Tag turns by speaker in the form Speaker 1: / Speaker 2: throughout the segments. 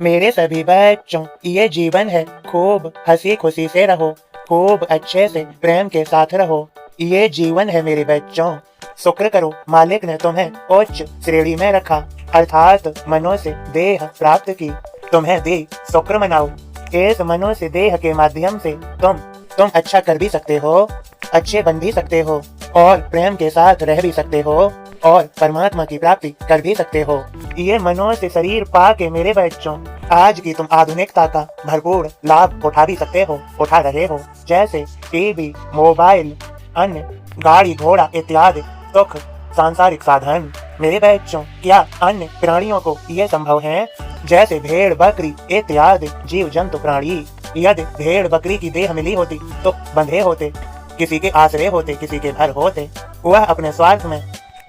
Speaker 1: मेरे सभी बच्चों, ये जीवन है, खूब हंसी खुशी से रहो, खूब अच्छे से प्रेम के साथ रहो। ये जीवन है मेरे बच्चों। शुक्र करो, मालिक ने तुम्हें उच्च श्रेणी में रखा, अर्थात मनुष्य देह प्राप्त की। तुम्हें दी शुक्र मनाओ। इस मनुष्य देह के माध्यम से तुम अच्छा कर भी सकते हो, अच्छे बन भी सकते हो, और प्रेम के साथ रह भी सकते हो, और परमात्मा की प्राप्ति कर भी सकते हो। ये मनुष्य शरीर पा के मेरे बच्चों, आज की तुम आधुनिकता का भरपूर लाभ उठा भी सकते हो, उठा रहे हो। जैसे टीवी, मोबाइल, अन्य गाड़ी घोड़ा इत्यादि सुख सांसारिक साधन। मेरे बच्चों, क्या अन्य प्राणियों को ये संभव है? जैसे भेड़ बकरी इत्यादि जीव जंतु प्राणी, यदि भेड़ बकरी की देह मिली होती तो बंधे होते, किसी के आश्रय होते, किसी के घर होते। वह अपने स्वार्थ में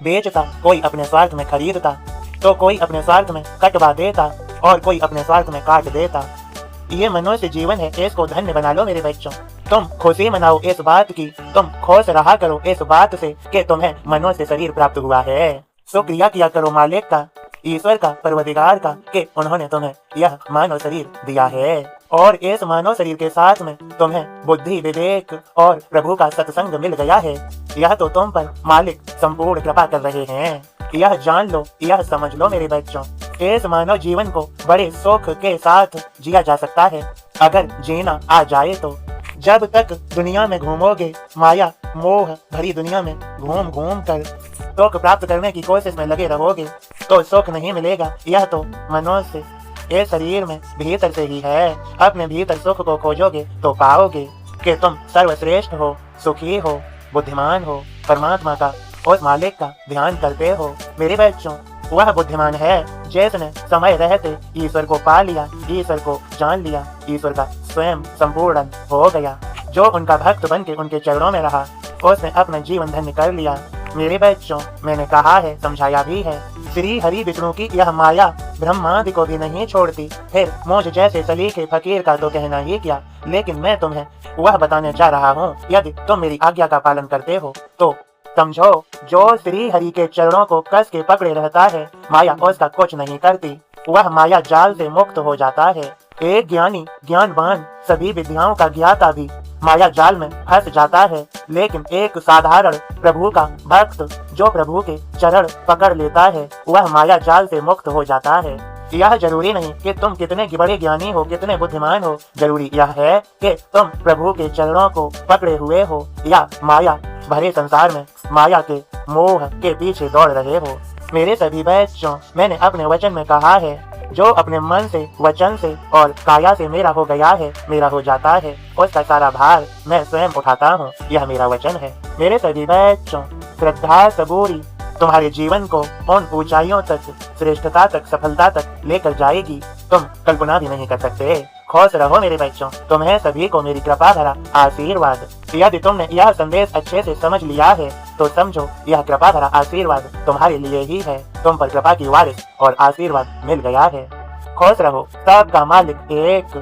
Speaker 1: बेचता, कोई अपने स्वार्थ में खरीदता, तो कोई अपने स्वार्थ में कटवा देता और कोई अपने स्वार्थ में काट देता। ये मनुष्य जीवन है, इसको धन्य बना लो मेरे बच्चों। तुम खुशी मनाओ इस बात की, तुम खुश रहा करो इस बात से कि तुम्हें मनुष्य शरीर प्राप्त हुआ है। शुक्रिया किया करो मालिक का, ईश्वर का, परवदिगार का, कि उन्होंने तुम्हें यह मानव शरीर दिया है, और इस मानव शरीर के साथ में तुम्हें बुद्धि, विवेक और प्रभु का सत्संग मिल गया है। यह तो तुम पर मालिक संपूर्ण कृपा कर रहे हैं। यह जान लो, यह समझ लो मेरे बच्चों, इस मानव जीवन को बड़े सुख के साथ जिया जा सकता है, अगर जीना आ जाए तो। जब तक दुनिया में घूमोगे, माया मोह भरी दुनिया में घूम घूम कर सुख प्राप्त करने की कोशिश में लगे रहोगे तो सुख नहीं मिलेगा। यह तो मनुष्य ये शरीर में भीतर से ही है। अपने भीतर सुख को खोजोगे तो पाओगे कि तुम सर्वश्रेष्ठ हो, सुखी हो, बुद्धिमान हो, परमात्मा का और मालिक का ध्यान करते हो। मेरे बच्चों, वह बुद्धिमान है जिसने समय रहते ईश्वर को पा लिया, ईश्वर को जान लिया, ईश्वर का स्वयं संपूर्ण हो गया। जो उनका भक्त बन के उनके चरणों में रहा, उसने अपना जीवन धन्य कर लिया। मेरे बच्चों, मैंने कहा है, समझाया भी है, श्री हरि विष्णु की यह माया ब्रह्मादि को भी नहीं छोड़ती। फिर मुझ जैसे सलीके फकीर का तो कहना ही क्या, लेकिन मैं तुम्हें वह बताने जा रहा हूँ। यदि तुम मेरी आज्ञा का पालन करते हो तो समझो, जो श्री हरि के चरणों को कस के पकड़े रहता है, माया उसका कुछ नहीं करती। वह माया जाल से मुक्त हो जाता है। एक ज्ञानी, ज्ञानवान, सभी विद्याओं का ज्ञाता भी माया जाल में फंस जाता है, लेकिन एक साधारण प्रभु का भक्त जो प्रभु के चरण पकड़ लेता है, वह माया जाल से मुक्त हो जाता है। यह जरूरी नहीं कि तुम कितने बड़े ज्ञानी हो, कितने बुद्धिमान हो, जरूरी यह है कि तुम प्रभु के चरणों को पकड़े हुए हो या माया भरे संसार में माया के मोह के पीछे दौड़ रहे हो। मेरे सभी बच्चों, मैंने अपने वचन में कहा है, जो अपने मन से, वचन से और काया से मेरा हो गया है, मेरा हो जाता है, उसका सारा भार मैं स्वयं उठाता हूँ। यह मेरा वचन है। मेरे सभी बच्चों, श्रद्धा सबूरी तुम्हारे जीवन को उन ऊंचाइयों तक, श्रेष्ठता तक, सफलता तक लेकर जाएगी, तुम कल्पना भी नहीं कर सकते। खुश रहो मेरे बच्चों, तुम्हें सभी को मेरी कृपा भरा आशीर्वाद। यदि तुमने यह संदेश अच्छे से समझ लिया है तो समझो, यह कृपा भरा आशीर्वाद तुम्हारे लिए ही है। तुम पर कृपा की वारिस और आशीर्वाद मिल गया है। खुश रहो, सबका मालिक एक।